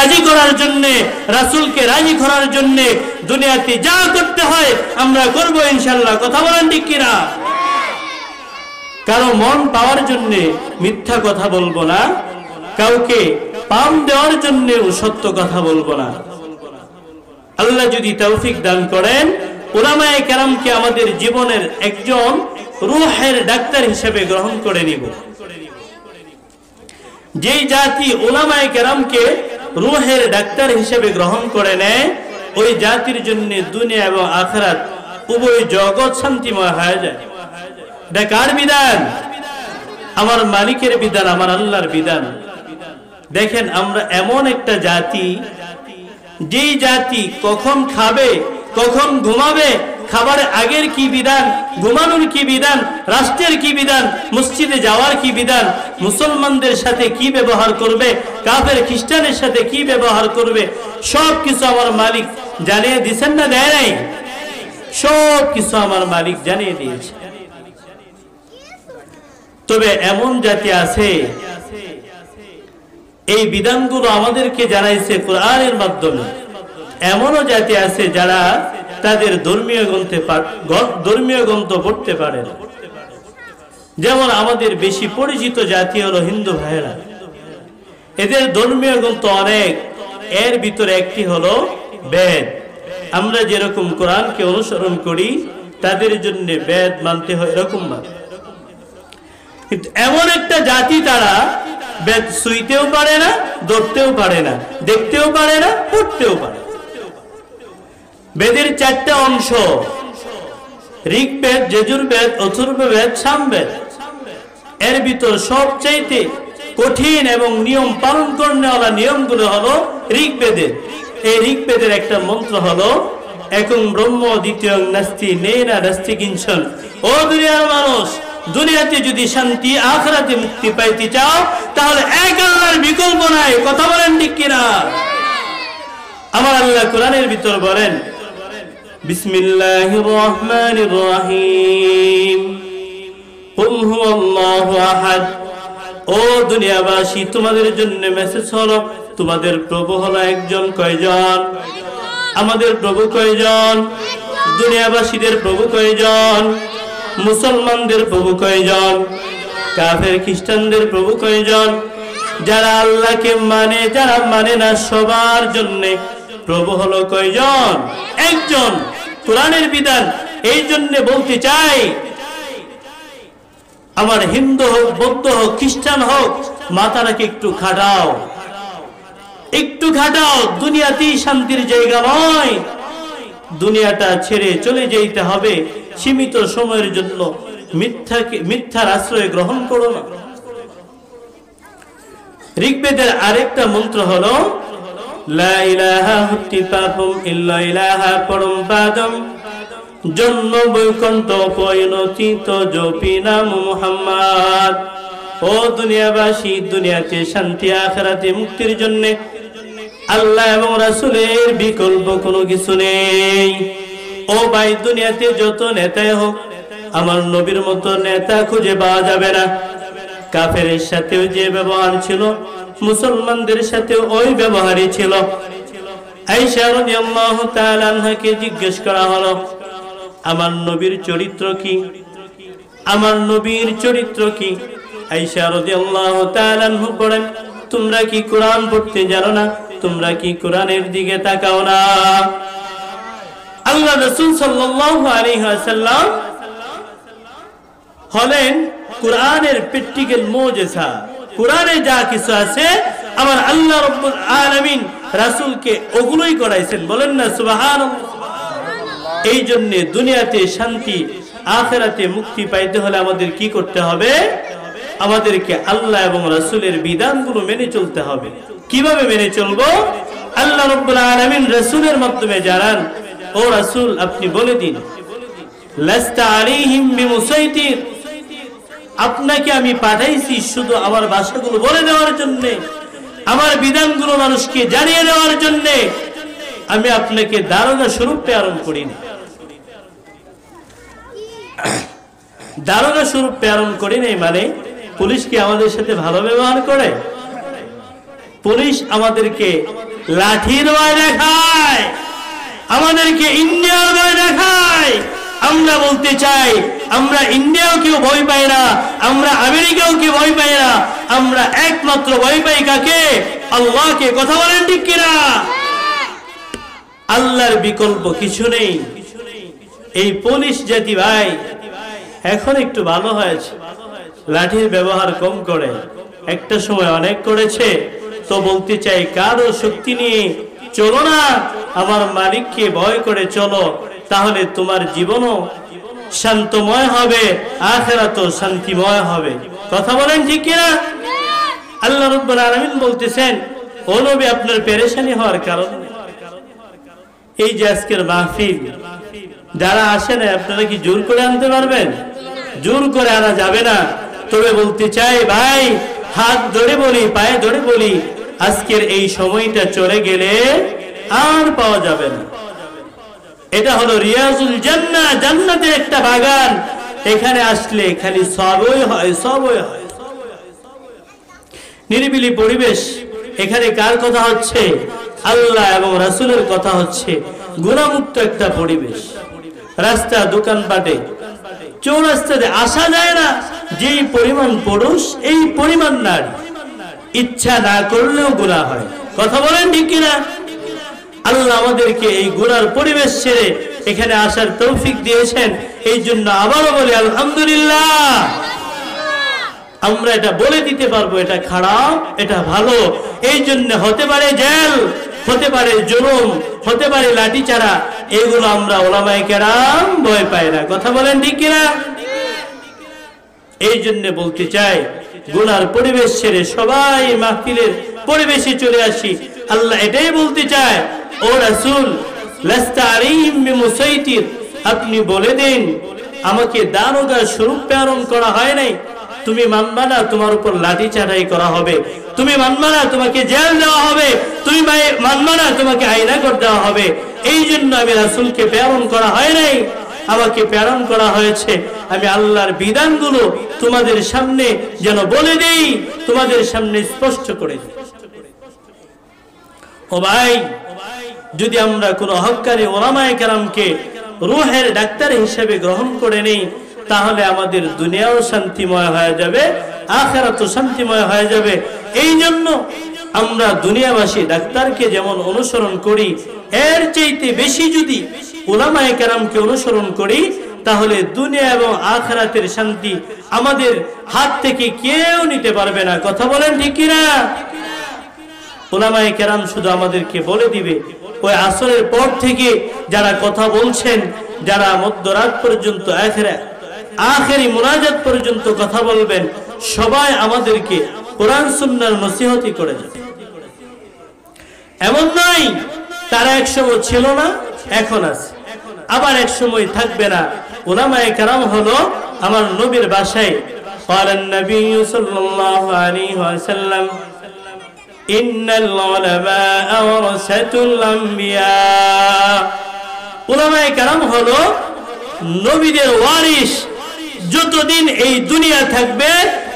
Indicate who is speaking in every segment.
Speaker 1: রাজি করার জন্য, রাসূলকে রাজি করার জন্য দুনিয়াতে যা করতে হয় আমরা করব ইনশাআল্লাহ। কথা বলেন ঠিক কিনা? কারো মন পাওয়ার জন্য মিথ্যা কথা বলবো না, কাউকে পাম দেওয়ার জন্য সত্য কথা বলবো না। আল্লাহ যদি তৌফিক দান করেন, উলামায়ে কেরামকে আমাদের জীবনের একজন রূহের ডাক্তার হিসেবে গ্রহণ করে নিব। যেই জাতি উলামায়ে কেরামকে রূহের ডাক্তার হিসেবে গ্রহণ করে নেয়, ওই জাতির জন্য দুনিয়া এবং আখিরাত উভয় জগৎ শান্তিময় হয়ে যায়। এটা কার বিধান? আমার মালিকের বিধান, আমার আল্লাহর বিধান। দেখেন, আমরা এমন একটা জাতি, যেই জাতি কখন খাবে, কখন ঘুমাবে, খাবারের আগের কি বিধান, ঘুমানোর কি বিধান, রাষ্ট্রের কি বিধান, মসজিদে যাওয়ার কি বিধান, মুসলমানদের সাথে কি ব্যবহার করবে, কাফের খ্রিস্টানের সাথে কি ব্যবহার করবে, সব কিছু আমার মালিক জানিয়ে দিয়েছেন না দেয় নাই? সব কিছু আমার মালিক জানিয়ে দিয়েছে। তবে এমন জাতি আছে, এই বিধানগুলো আমাদেরকে জানাইছে কোরআনের মাধ্যমে। এমনও জাতি আছে যারা তাদের ধর্মীয় গ্রন্থ পড়তে পারে না। যেমন আমাদের বেশি পরিচিত জাতি হলো হিন্দু ভাইয়েরা। এদের ধর্মীয় গ্রন্থ অনেক, এর ভিতরে একটি হলো বেদ। আমরা যেরকম কোরআনকে অনুসরণ করি, তাদের জন্য বেদ মানতে হয় এরকম ভাবে। কিন্তু এমন একটা জাতি, তারা বেদ ছুঁইতেও পারে না, ধরতেও পারে না, দেখতেও পারে না, পড়তেও পারে। বেদের চারটা অংশ, ঋগ্বেদ, যজুর্বেদ, অথর্ববেদ, সামবেদ। এর ভিতর সবচাইতে কঠিন এবং নিয়ম পালন করার নিয়মগুলো হলো ঋগ্বেদের। এই ঋগ্বেদের একটা মন্ত্র হলো একং ব্রহ্ম দ্বিতীয়ং নাস্তি নেনা নাস্তি কিঞ্চন। ও দুনিয়ার মানুষ, দুনিয়াতে যদি শান্তি, আখিরাতে মুক্তি পাইতে চাও, তাহলে এক আল্লাহর বিকল্প নাই। কথা বলেন ঠিক কিনা? আমার আল্লাহ কোরআনের ভিতর বলেন, বিসমিল্লাহির রহমানির রহিম, কুল হুয়াল্লাহু আহাদ। ও দুনিয়াবাসী, তোমাদের জন্য মেসেজ হলো, তোমাদের প্রভু হলো একজন। কয়জন? আমাদের প্রভু কয়জন? দুনিয়াবাসীদের প্রভু কয়জন? মুসলমানদের প্রভু কয়জন? কাফের খ্রিস্টানদের প্রভু কয়জন? যারা আল্লাহকে মানে, যারা মানে না, সবার জন্য প্রভু হলো কয়জন? একজন। কোরআনের বিধান। এই জন্য বলতে চাই, আমার হিন্দু হোক, বৌদ্ধ হোক, খ্রিস্টান হোক, মাথাটাকে একটু খাটাও, একটু খাটাও। দুনিয়াতেই শান্তির জায়গা নয়, দুনিয়াটা ছেড়ে চলে যেতে হবে সীমিত সময়ের জন্য। মিথ্যার আশ্রয় গ্রহণ করো না। ঋগ্বেদের আরেকটা মন্ত্র হলো লা ইলাহা হুত্তিপাপুম ইল্লা ইলাহা পরমপাদম জন্ম বৈকুণ্ঠ পয়নচিত জপি নাম মুহাম্মদ। ও দুনিয়াবাসী, দুনিয়াতে শান্তি, আখিরাতে মুক্তির জন্য আল্লাহ এবং রাসূলের বিকল্প কোনো কিছু নেই। ও ভাই, দুনিয়াতে যত নেতাই হোক, আমার নবীর মতো নেতা খুঁজে পাওয়া যাবে না। কাফেরের সাথেও যে ব্যবহার ছিল, মুসলমানদের সাথেও ওই ব্যবহারই ছিল। আয়েশা রাদিয়াল্লাহু তাআলা আনহাকে জিজ্ঞেস করা হলো, আমার নবীর চরিত্র কি? আমার নবীর চরিত্র কি? আয়েশা রাদিয়াল্লাহু তাআলা আনহা বলেন, তোমরা কি কোরআন পড়তে জানো না? তোমরা কি কোরআনের দিকে তাকাও না? আল্লাহ রাসূল সাল্লাল্লাহু আলাইহি ওয়াসাল্লাম হলেন কোরআনের প্র্যাকটিক্যাল মুজিজা। কোরআনে যা কিছু আছে, আমার আল্লাহ রাব্বুল আলামিন রাসূলকে ওগুলোই করাইছেন। বলেন না সুবহানাল্লাহ। এই জন্য দুনিয়াতে শান্তি, আখিরাতে মুক্তি পাইতে হলে আমাদের কি করতে হবে? আমাদেরকে আল্লাহ এবং রাসূলের বিধানগুলো মেনে চলতে হবে। কিভাবে মেনে চলবো? আল্লাহ রাব্বুল আলামিন রাসূলের মাধ্যমে জানান, ও রাসূল, আপনি বলে দিন, লাস্তা আলাইহিম বিমুসাইতির, আপনাকে আমি পাঠাইছি শুধু আমার ভাষাগুলো বলে দেওয়ার জন্য, আমার বিধানগুলো মানুষকে জানিয়ে দেওয়ার জন্য। আমি আপনাকে দারোগা স্বরূপ প্রেরণ করিনি। দারোগা স্বরূপ প্রেরণ করি নাই মানে পুলিশ কি আমাদের সাথে ভালো ব্যবহার করে? পুলিশ আমাদেরকে লাঠির ভয় দেখায়, আমাদেরকে ইন্ডিয়ার ভয় দেখায়। আমরা বলতে চাই, আমরা ইন্ডিয়াও কেউ ভয় পাই না, আমরা আমেরিকাও কেউ ভয় পাই না, আমরা একমাত্র ভয় পাই কাকে? আল্লাহকে। কথা বলেন ঠিক কিনা? আল্লাহর বিকল্প কিছু নেই। এই পুলিশ জাতি ভাই এখন একটু ভালো হয়েছে, লাঠির ব্যবহার কম করে, একটা সময় অনেক করেছে। তো বলতে চাই, কারো শক্তি নিয়ে চলো না, আমার মালিককে ভয় করে চলো, তাহলে তোমার জীবনও শান্তময় হবে, আখিরাতও শান্তিময় হবে। কথা বলেন ঠিক কিনা? আল্লাহ রাব্বুল আলামিন বলতেছেন, ও নবী, আপনার পেরেশানি হওয়ার কারণ এই যে আজকের মাহফিল যারা আসেন, আপনারা কি জোর করে আনতে পারবেন? জোর করে আনা যাবে না। তবে বলতে চাই ভাই, হাত ধরে বলি, পায়ে ধরে বলি, আজকের এই সময়টা চলে গেলে আর পাওয়া যাবে না। এটা হলো রিয়াজুল জান্নাহ, জান্নাতের একটা বাগান। এখানে আসলে খালি সবই হয়, সবই হয়। নিরিবিলি পরিবেশ। এখানে কার কথা হচ্ছে? আল্লাহ এবং রাসূলের কথা হচ্ছে। গুনাহমুক্ত একটা পরিবেশ। রাস্তা, দোকানপাটে, চৌরাস্তাতে আসা যায় না। যেই পরিমাণ পুরুষ, এই পরিমাণ নারী, ইচ্ছা না করলেও গুনাহ হয়। কথা বলেন ঠিক কিনা? আল্লাহ আমাদেরকে এই গুনার পরিবেশ ছেড়ে এখানে আসার তৌফিক দিয়েছেন। এই জন্য আবারও বলি আলহামদুলিল্লাহ। আমরা এটা বলে দিতে পারবো, এটা খারাপ, এটা ভালো। এই জন্য হতে পারে জেল, হতে পারে জুলুম, হতে পারে লাঠিচাড়া, এগুলো আমরা উলামায়ে কেরাম ভয় পাই না। কথা বলেন ঠিক কিনা? এই জন্য বলতে চাই, গুনার পরিবেশ ছেড়ে সবাই মাহফিলের পরিবেশে চলে আসি। আল্লাহ এটাই বলতে চায়, ও রাসূল, লাস্তা আলাইহিম বিমুসাইতির, আপনি বলে দিন আমাকে দারোগা স্বরূপ প্রেরণ করা হয় নাই। তুমি মানবা না, তোমার উপর লাঠি চাটাই করা হবে। তুমি মানবা না, তোমাকে জেল দেওয়া হবে। তুমি মানবা না, তোমাকে আয়নাঘর দেওয়া হবে। এই জন্য আমি রাসূলকে প্রেরণ করা হয় নাই, আমাকে প্রেরণ করা হয়েছে আমি আল্লাহর বিধানগুলো তোমাদের সামনে যেন বলে দেই, তোমাদের সামনে স্পষ্ট করে দিই। ও ভাই, যদি আমরা কোনো হক্কানি উলামায়ে কেরামকে রূহের ডাক্তার হিসেবে গ্রহণ করে নেই, তাহলে আমাদের দুনিয়াও শান্তিময় হয়ে যাবে, আখিরাতও শান্তিময় হয়ে যাবে। এই জন্য আমরা দুনিয়াবাসী ডাক্তারকে যেমন অনুসরণ করি, এর চাইতে বেশি যদি উলামায়ে কেরামকে অনুসরণ করি, তাহলে দুনিয়া এবং আখিরাতের শান্তি আমাদের হাত থেকে কেউ নিতে পারবে না। কথা বলেন ঠিক কিনা? উলামায়ে কেরাম শুধু আমাদেরকে বলে দিবে, ওই আসরের পর থেকে যারা কথা বলছেন, যারা মধ্যরাত পর্যন্ত আখেরি মুনাজাত পর্যন্ত কথা বলবেন, সবাই আমাদেরকে কোরআন সুন্নাহর নসিহতই করে যাবে। এমন নয় তারা একসময় ছিল না, এখন আছে, আবার একসময় থাকবে না। উলামায়ে কেরাম হলো আমার নবীর ভাষায় ক্বালান নবী সাল্লাল্লাহু আলাইহি ওয়াসাল্লাম, ইন্নাল উলামা'a ওয়ারাসাতুল আমবিয়া। উলামায়ে কেরাম হলো নবীদের ওয়ারিস। যতদিন এই দুনিয়া থাকবে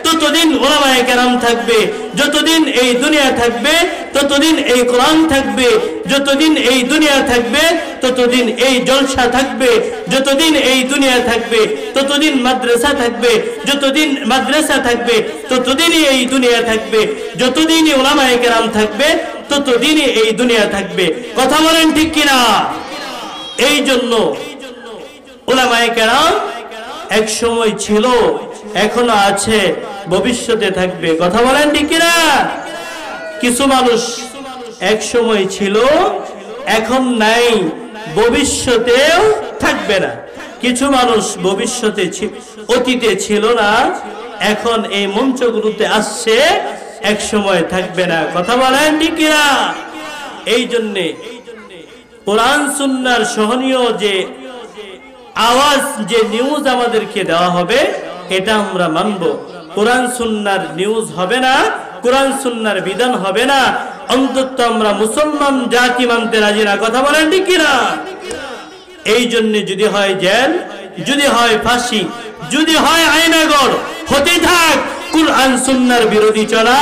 Speaker 1: ততদিন উলামায়ে কেরাম থাকবে, যতদিন এই দুনিয়া থাকবে ততদিন এই কোরআন থাকবে, যতদিন এই দুনিয়া থাকবে ততদিন এই জলসা থাকবে, যতদিন এই দুনিয়া থাকবে ততদিন মাদ্রাসা থাকবে, যতদিন মাদ্রাসা থাকবে ততদিনই এই দুনিয়া থাকবে, যতদিনই উলামায়ে কেরাম থাকবে ততদিনই এই দুনিয়া থাকবে। কথা বলেন ঠিক কিনা? এই জন্য উলামায়ে কেরাম এক সময় ছিল, এখনো আছে, ভবিষ্যতে থাকবে। কথা বলেন ঠিক কিনা? কিছু মানুষ এক সময় ছিল, এখন নাই, ভবিষ্যতেও থাকবে না। কিছু মানুষ ভবিষ্যতে অতীতে ছিল না, এখন এই মঞ্চগুলোতে আসছে, এক সময় থাকবে না। কথা বলেন ঠিক কিনা? এই জন্যে কোরআন সুন্নাহর সহনীয় যে আওয়াজ, যে নিউজ আমাদেরকে দেওয়া হবে, এটা আমরা মানব। কোরআন সুন্নাহর নিউজ হবে না, কোরআন সুন্নাহর বিধান হবে না, অন্তত আমরা মুসলমান জাতি মানতে রাজি না। কথা বলেন ঠিক কিনা? এই জন্য যদি হয় জেল, যদি হয় ফাঁসি, যদি হয় আয়নাঘর, হতে থাক, কোরআন সুন্নাহর বিরোধী চলা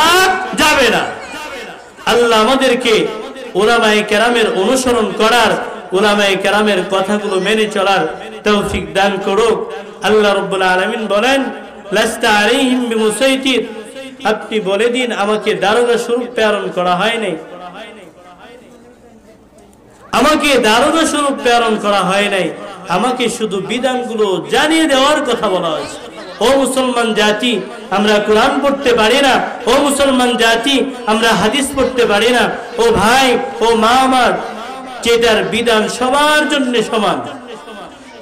Speaker 1: যাবে না। আল্লাহ আমাদেরকে উলামায়ে কেরামের অনুসরণ করার, উলামায়ে কেরামের কথাগুলো মেনে চলার তৌফিক দান করুক। আল্লাহ রাব্বুল আলামিন বলেন, লাস্তা আলাইহিম বিমুসাইতির, আপনি বলে দিন আমাকে দারোগা স্বরূপ প্রেরণ করা হয় নাই, আমাকে দারোগা স্বরূপ প্রেরণ করা হয় নাই, আমাকে শুধু বিধানগুলো জানিয়ে দেওয়ার কথা বলা হয়েছে। ও মুসলমান জাতি, আমরা কোরআন পড়তে পারি না, ও মুসলমান জাতি আমরা হাদিস পড়তে পারি না, ও ভাই ও মা আমার, যেটার বিধান সবার জন্য সমান।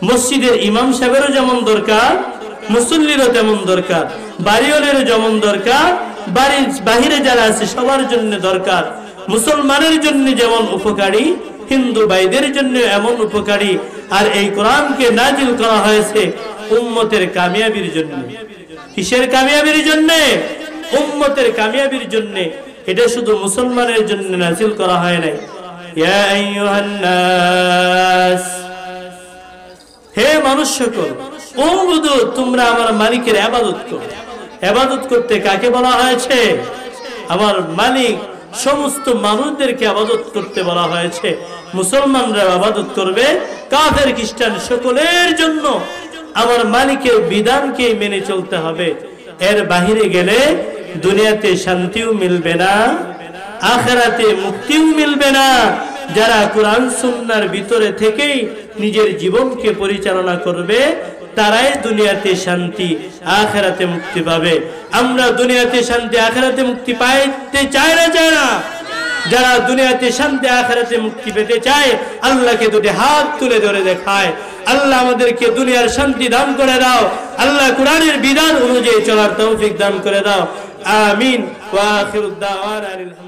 Speaker 1: মসজিদের ইমাম সাহেবেরও যেমন দরকার, মুসল্লিরও তেমন দরকার, বাড়িওয়ালেরও যেমন দরকার, বাড়ির বাহিরে যারা আছে সবার জন্য দরকার। মুসলমানের জন্য যেমন উপকারী, হিন্দু ভাইদের জন্য এমন উপকারী। আর এই কোরআনকে নাজিল করা হয়েছে উম্মতের কামিয়াবির জন্য। কিসের কামিয়াবির জন্য? উম্মতের কামিয়াবির জন্য। এটা শুধু মুসলমানের জন্য নাজিল করা হয় নাই। ইয়া আইয়ুহান নাস, হে মানুষ সকল, উবুদু, তোমরা আমার মালিকের ইবাদত করো। ইবাদত করতে কাকে বলা হয়েছে? আমার মালিক সমস্ত মানুষদেরকে ইবাদত করতে বলা হয়েছে। মুসলমানরা ইবাদত করবে, কাফের খ্রিস্টান সকলের জন্য আমার মালিকের বিধানকে মেনে চলতে হবে। এর বাহিরে গেলে দুনিয়াতে শান্তিও মিলবে না, আখিরাতে মুক্তিও মিলবে না। যারা কোরআন সুন্নাহর ভিতরে থেকেই নিজের জীবনকে পরিচালনা করবে, তারাই দুনিয়াতে শান্তি, আখিরাতে মুক্তি পাবে। আমরা দুনিয়াতে শান্তি, আখিরাতে মুক্তি পাইতে চাই না? যারা দুনিয়াতে শান্তি, আখিরাতে মুক্তি পেতে চায়, আল্লাহকে দুটি হাত তুলে ধরে দেখায়, আল্লাহ আমাদেরকে দুনিয়ার শান্তি দান করে দাও, আল্লাহ কোরআনের বিধান অনুযায়ী চলার তৌফিক দান করে দাও। আমিন। ওয়া আখিরুদ দাওয়ানা আলহামদুলিল্লাহ।